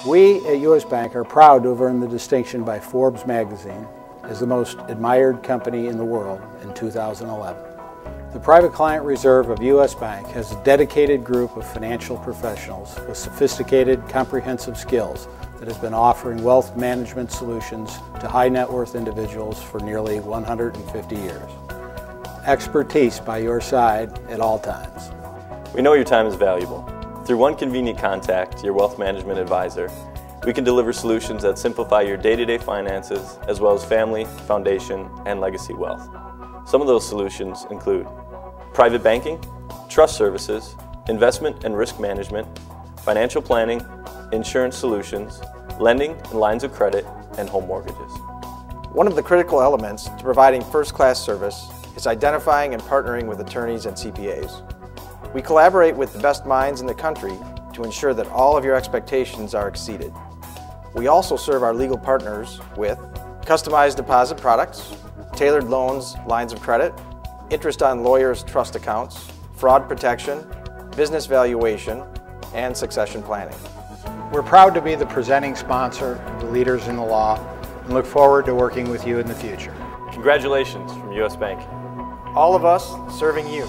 We at U.S. Bank are proud to have earned the distinction by Forbes magazine as the most admired company in the world in 2011. The Private Client Reserve of U.S. Bank has a dedicated group of financial professionals with sophisticated, comprehensive skills that has been offering wealth management solutions to high net worth individuals for nearly 150 years. Expertise by your side at all times. We know your time is valuable. Through one convenient contact, your wealth management advisor, we can deliver solutions that simplify your day-to-day finances as well as family, foundation, and legacy wealth. Some of those solutions include private banking, trust services, investment and risk management, financial planning, insurance solutions, lending and lines of credit, and home mortgages. One of the critical elements to providing first-class service is identifying and partnering with attorneys and CPAs. We collaborate with the best minds in the country to ensure that all of your expectations are exceeded. We also serve our legal partners with customized deposit products, tailored loans, lines of credit, interest on lawyers' trust accounts, fraud protection, business valuation, and succession planning. We're proud to be the presenting sponsor of the Leaders in the Law and look forward to working with you in the future. Congratulations from U.S. Bank. All of us serving you.